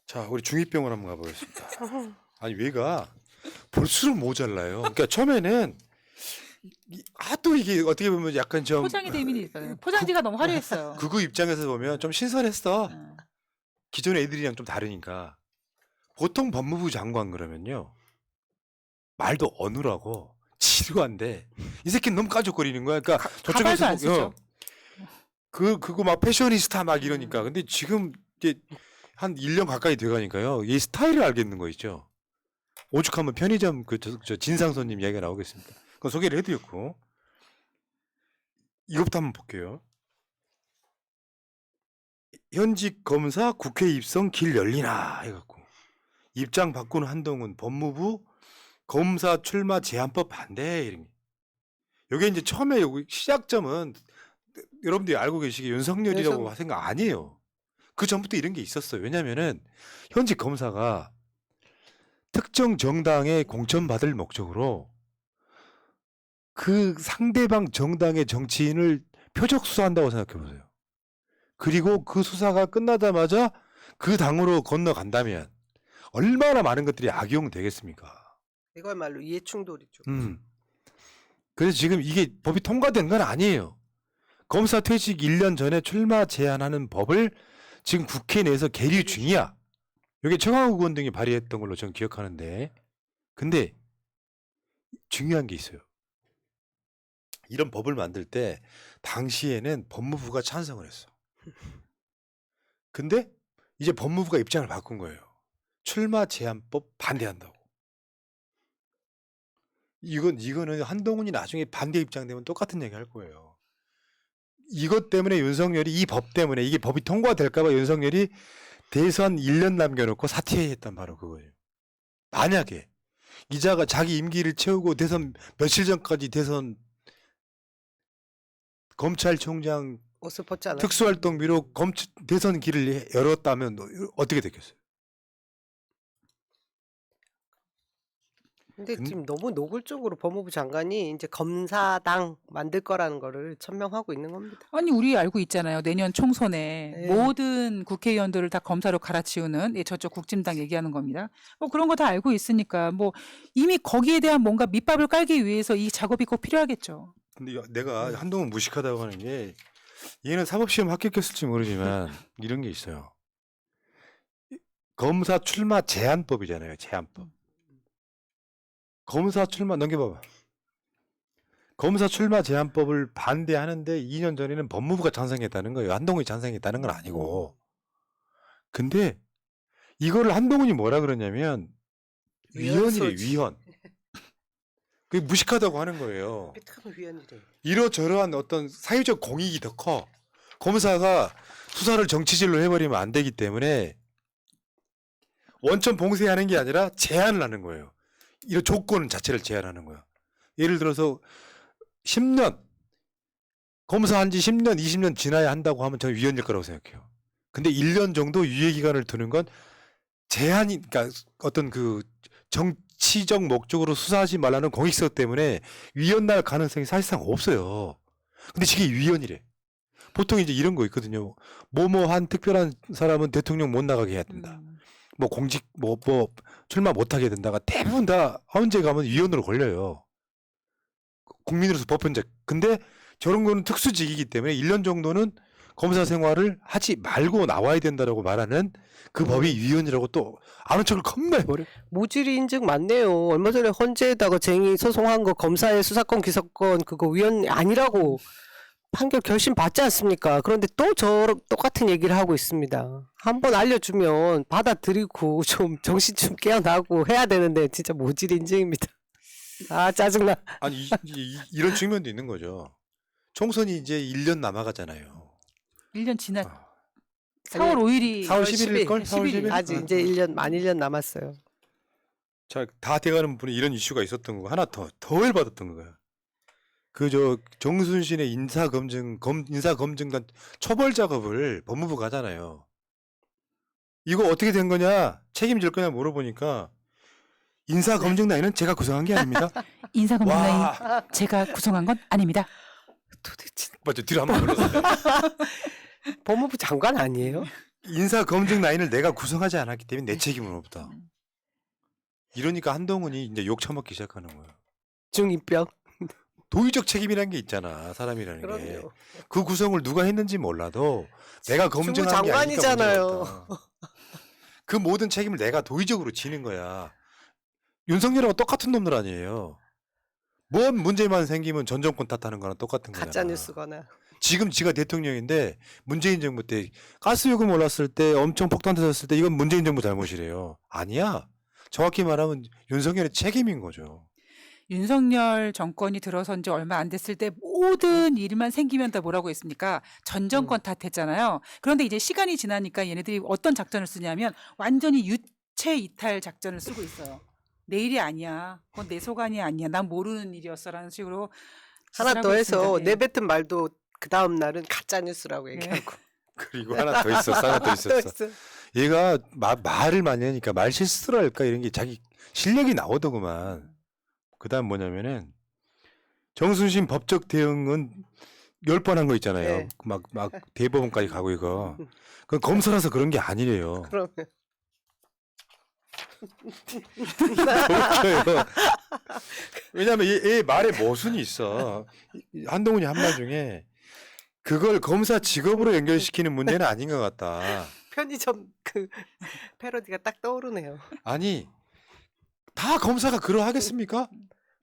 자, 우리 중이병원 한번 가보겠습니다. 아니 왜가 볼수록 모자라요. 그러니까 처음에는 하도 이게 어떻게 보면 약간 좀 포장이 되민이 있어요. 포장지가 너무 화려했어요. 그거 입장에서 보면 좀 신선했어. 응. 기존 애들이랑 좀 다르니까. 보통 법무부 장관 그러면요 말도 어눌하고 지루한데 이 새끼는 너무 까죽거리는 거야. 그러니까 가발도 안 쓰죠. 그거 막 패셔니스타 막 이러니까. 근데 지금 이제 한 1년 가까이 돼가니까요. 이 스타일을 알겠는 거 있죠. 오죽하면 편의점 저 진상 손님 이야기가 나오겠습니다. 그거 소개를 해드렸고 이것부터 한번 볼게요. 현직 검사 국회 입성 길 열리나 해갖고 입장 바꾸는 한동훈 법무부 검사 출마 제한법 반대 이런 게. 이게 이제 처음에 여기 시작점은 여러분들이 알고 계시기에 윤석열이라고 생각 아니에요. 그 전부터 이런 게 있었어요. 왜냐면은 현직 검사가 특정 정당에 공천받을 목적으로 그 상대방 정당의 정치인을 표적 수사한다고 생각해 보세요. 그리고 그 수사가 끝나자마자 그 당으로 건너간다면 얼마나 많은 것들이 악용되겠습니까? 이거야말로 이해충돌이죠. 그래서 지금 이게 법이 통과된 건 아니에요. 검사 퇴직 1년 전에 출마 제한하는 법을 지금 국회 내에서 계류 중이야. 이게 청와국 의원 등이 발의했던 걸로 저는 기억하는데, 근데 중요한 게 있어요. 이런 법을 만들 때 당시에는 법무부가 찬성을 했어. 근데 이제 법무부가 입장을 바꾼 거예요. 출마 제한법 반대한다고. 이거는 한동훈이 나중에 반대 입장 되면 똑같은 얘기 할 거예요. 이것 때문에 윤석열이 이 법 때문에 이게 법이 통과될까봐 윤석열이 대선 1년 남겨놓고 사퇴했단 바로 그거예요. 만약에 이자가 자기 임기를 채우고 대선 며칠 전까지 대선 검찰총장 옷을 벗잖아요. 특수활동비로 대선 길을 열었다면 어떻게 됐겠어요? 근데 지금 너무 노골적으로 법무부 장관이 이제 검사당 만들 거라는 거를 천명하고 있는 겁니다. 아니 우리 알고 있잖아요. 내년 총선에 네. 모든 국회의원들을 다 검사로 갈아치우는 저쪽 국진당 얘기하는 겁니다. 뭐 그런 거 다 알고 있으니까 뭐 이미 거기에 대한 뭔가 밑밥을 깔기 위해서 이 작업이 꼭 필요하겠죠. 근데 내가 한동훈 무식하다고 하는 게 얘는 사법시험 합격했을지 모르지만 이런 게 있어요. 검사 출마 제한법이잖아요. 제한법. 검사 출마 넘겨봐봐. 검사 출마 제한법을 반대하는데 2년 전에는 법무부가 찬성했다는 거예요. 한동훈이 찬성했다는 건 아니고. 근데 이거를 한동훈이 뭐라 그러냐면 위헌이래. 위헌. 그게 무식하다고 하는 거예요. 위원이래. 이러저러한 어떤 사회적 공익이 더 커. 검사가 수사를 정치질로 해버리면 안 되기 때문에 원천 봉쇄하는 게 아니라 제한을 하는 거예요. 이런 조건 자체를 제한하는 거야. 예를 들어서 10년 검사한 지 10년, 20년 지나야 한다고 하면 저는 위헌일 거라고 생각해요. 근데 1년 정도 유예 기간을 두는 건 제한이, 그러니까 어떤 그 정치적 목적으로 수사하지 말라는 공익서 때문에 위헌 날 가능성이 사실상 없어요. 근데 이게 위헌이래. 보통 이제 이런 거 있거든요. 뭐뭐한 특별한 사람은 대통령 못 나가게 해야 된다. 뭐 공직 뭐 출마 못하게 된다가 대부분 다 헌재 가면 위헌으로 걸려요. 국민으로서 법헌자. 근데 저런 거는 특수직이기 때문에 1년 정도는 검사 생활을 하지 말고 나와야 된다라고 말하는 그 법이 위헌이라고 또 아는 척을 겁나 해버려. 모질이 인증 맞네요. 얼마 전에 헌재에다가 쟁의 소송한 거 검사의 수사권 기소권 그거 위헌 아니라고 판결 결심 받지 않습니까? 그런데 또 똑같은 얘기를 하고 있습니다. 한번 알려주면 받아들이고 좀 정신 좀 깨어나고 해야 되는데 진짜 모질 인증입니다. 아 짜증나. 아니 이런 측면도 있는 거죠. 총선이 이제 1년 남아가잖아요. 1년 지나 4월 5일이 4월 11일 걸? 4월 11일? 아직 이제 1년 만 1년 남았어요. 자, 다 돼가는 분이 이런 이슈가 있었던 거고 하나 더 열받았던 거야. 그 정순신의 인사검증단 처벌 작업을 법무부가 하잖아요. 이거 어떻게 된 거냐, 책임질 거냐 물어보니까 인사검증단에는 제가 구성한 게 아닙니다. 인사검증단이 제가 구성한 건 아닙니다. 도대체 맞죠? 뒤로 한번 불렀어요. 법무부 장관 아니에요? 인사 검증 라인을 내가 구성하지 않았기 때문에 내 책임은 없다. 이러니까 한동훈이 이제 욕 처먹기 시작하는 거예요. 중2병. 도의적 책임이라는 게 있잖아, 사람이라는 게. 그럼요. 그 구성을 누가 했는지 몰라도 내가 검증한 게 아니니까 장관이잖아요. 문제가 없다. 그 모든 책임을 내가 도의적으로 지는 거야. 윤석열하고 똑같은 놈들 아니에요. 뭔 문제만 생기면 전 정권 탓하는 거랑 똑같은 거잖아. 가짜 뉴스거나. 지금 지가 대통령인데 문재인 정부 때 가스 요금 올랐을 때 엄청 폭탄 터졌을 때 이건 문재인 정부 잘못이래요. 아니야. 정확히 말하면 윤석열의 책임인 거죠. 윤석열 정권이 들어선 지 얼마 안 됐을 때 모든 일만 생기면 다 뭐라고 했습니까? 전 정권 탓했잖아요. 그런데 이제 시간이 지나니까 얘네들이 어떤 작전을 쓰냐면 완전히 유체 이탈 작전을 쓰고 있어요. 내 일이 아니야. 그건 내 소관이 아니야. 난 모르는 일이었어라는 식으로 하나 짓을 더 하고 해서 있습니다. 예. 내뱉은 말도 그 다음 날은 가짜 뉴스라고 얘기하고. 그리고 하나 더 있었어. 하나 더 있었어. 얘가 말을 많이 하니까 말 실수를 할까 이런 게 자기 실력이 나오더구만. 그다음 뭐냐면은 정순신 법적 대응은 10번 한 거 있잖아요. 네. 막 대법원까지 가고 이거. 그건 검사라서 그런 게 아니래요. 그러면 그렇죠. 왜냐면 얘 말에 모순이 있어. 한동훈이 한 말 중에 그걸 검사 직업으로 연결시키는 문제는 아닌 것 같다. 편의점 그 패러디가 딱 떠오르네요. 아니 다 검사가 그러하겠습니까?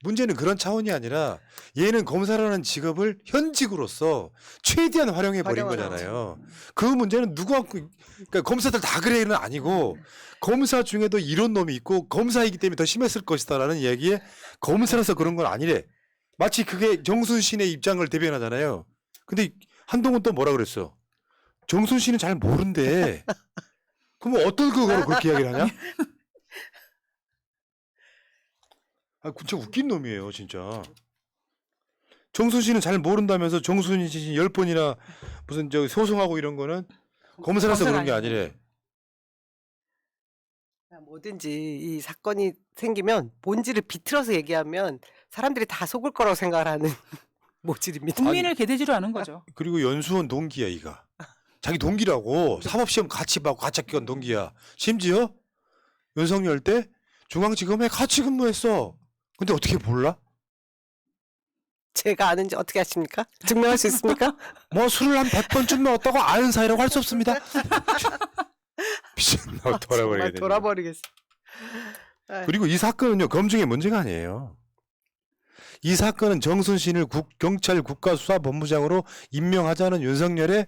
문제는 그런 차원이 아니라 얘는 검사라는 직업을 현직으로서 최대한 활용해 버린 활용하는 거잖아요. 그 문제는 그러니까 검사들 다 그래는 아니고 검사 중에도 이런 놈이 있고 검사이기 때문에 더 심했을 것이다라는 얘기에 검사라서 그런 건 아니래. 마치 그게 정순신의 입장을 대변하잖아요. 근데 한동훈 또 뭐라 그랬어? 정순신은 잘 모른대. 그럼 어떤 그거로 그렇게 이야기를 하냐? 아, 진짜 웃긴 놈이에요, 진짜. 정순신은 잘 모른다면서 정순신 10번이나 무슨 저 소송하고 이런 거는 검사라서 그런 게 아니래. 뭐든지 이 사건이 생기면 본질을 비틀어서 얘기하면 사람들이 다 속을 거라고 생각하는 모질입니다. 국민을 개돼지로 하는 거죠. 그리고 연수원 동기야, 이가. 자기 동기라고 사법시험 같이 받고 같이 합격한 동기야. 심지어 윤석열 때 중앙지검에 같이 근무했어. 근데 어떻게 몰라? 제가 아는지 어떻게 아십니까? 증명할 수 있습니까? 뭐 술을 한 100번쯤 먹었다고 아는 사이라고 할 수 없습니다. 미친놈 돌아버리게 되네. 돌아버리겠어. 그리고 이 사건은요, 검증의 문제가 아니에요. 이 사건은 정순신을 경찰 국가수사본부장으로 임명하자는 윤석열의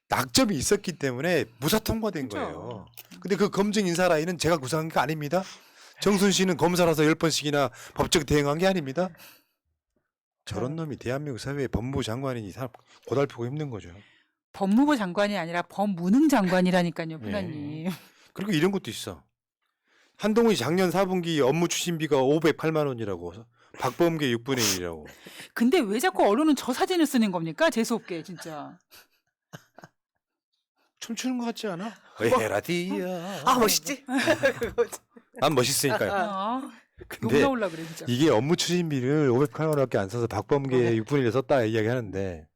낙점이 있었기 때문에 무사 통과된 그렇죠. 거예요. 근데 그 검증 인사 라인은 제가 구성한 게 아닙니다. 정순신은 검사라서 10번씩이나 법적 대응한 게 아닙니다. 저런 놈이 대한민국 사회의 법무부 장관이니 고달프고 힘든 거죠. 법무부 장관이 아니라 법무능 장관이라니까요, 부장님. 그리고 이런 것도 있어. 한동훈이 작년 4분기 업무 추진비가 508만 원이라고. 박범계 6분의 1이라고. 근데 왜 자꾸 언론은 저 사진을 쓰는 겁니까? 재수없게 진짜. 춤추는 것 같지 않아? 뭐? 에라디야. 아 멋있지? 난 멋있으니까요. 아, 욕 근데 나올라 그래 진짜. 이게 업무 추진비를 508만 원밖에 안 써서 박범계 6분의 1을 썼다 이야기하는데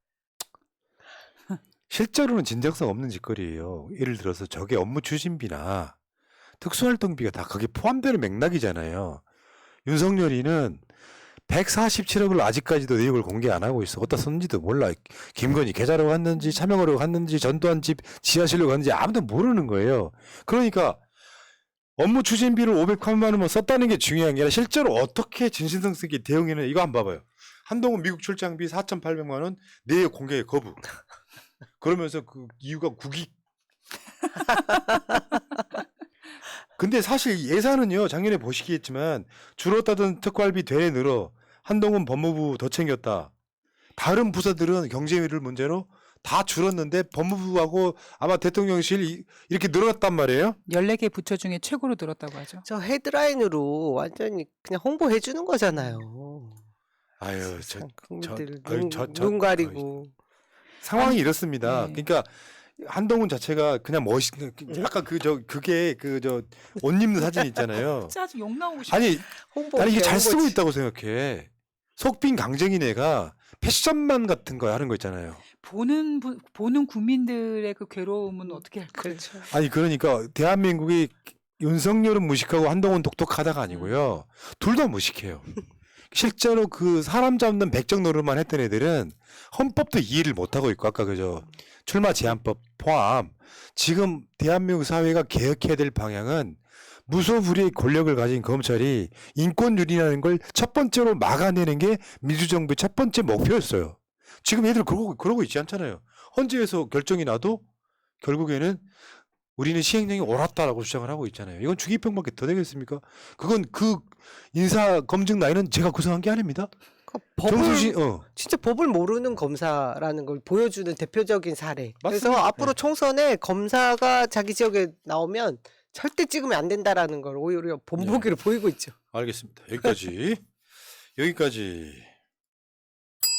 실제로는 진정성 없는 짓거리예요. 예를 들어서 저게 업무 추진비나 특수활동비가 다 거기 포함되는 맥락이잖아요. 윤석열이는 147억을 아직까지도 내역을 공개 안 하고 있어. 어디다 썼는지도 몰라. 김건희 계좌로 갔는지 차명으로 갔는지 전두환 집 지하실로 갔는지 아무도 모르는 거예요. 그러니까 업무 추진비를 508만 원만 썼다는 게 중요한 게 아니라 실제로 어떻게 진실성 있게 대응했는 이거 한번 봐봐요. 한동훈 미국 출장비 4,800만 원 내역 공개 거부. 그러면서 그 이유가 국익. 근데 사실 예산은요, 작년에 보시겠지만 줄었다던 특활비 되레 늘어. 한동훈 법무부 더 챙겼다. 다른 부서들은 경제위를 문제로 다 줄었는데 법무부하고 아마 대통령실 이렇게 늘어났단 말이에요. 14개 부처 중에 최고로 늘었다고 하죠. 저 헤드라인으로 완전히 그냥 홍보해 주는 거잖아요. 아유, 참, 국민들 아유, 눈 가리고. 상황이 아니, 이렇습니다. 네. 그러니까 한동훈 자체가 그냥 약간 그게 옷 입는 사진 있잖아요. 진짜 아주 욕 나오고 싶어. 아니, 홍보 나는 이게 잘 홍보지. 쓰고 있다고 생각해. 속빈 강정이네가 패션만 같은 거 하는 거 있잖아요. 보는 국민들의 그 괴로움은 어떻게 할 거예요? 그렇죠. 아니 그러니까 대한민국이 윤석열은 무식하고 한동훈 똑똑하다가 아니고요. 둘 다 무식해요. 실제로 그 사람 잡는 백정 노릇만 했던 애들은 헌법도 이해를 못하고 있고 아까 그저 출마 제한법 포함 지금 대한민국 사회가 개혁해야 될 방향은 무소불위의 권력을 가진 검찰이 인권유린하는 걸 첫 번째로 막아내는 게 민주정부의 첫 번째 목표였어요. 지금 애들 그러고 있지 않잖아요. 헌재에서 결정이 나도 결국에는 우리는 시행령이 옳았다라고 주장을 하고 있잖아요. 이건 중의평밖에 더 되겠습니까? 그건 그 인사 검증 라인은 제가 구성한 게 아닙니다. 법을 정수신 진짜 법을 모르는 검사라는 걸 보여주는 대표적인 사례. 그래서 맞습니다. 앞으로 총선에 검사가 자기 지역에 나오면 절대 찍으면 안 된다라는 걸 오히려 본보기로 보이고 있죠. 알겠습니다. 여기까지.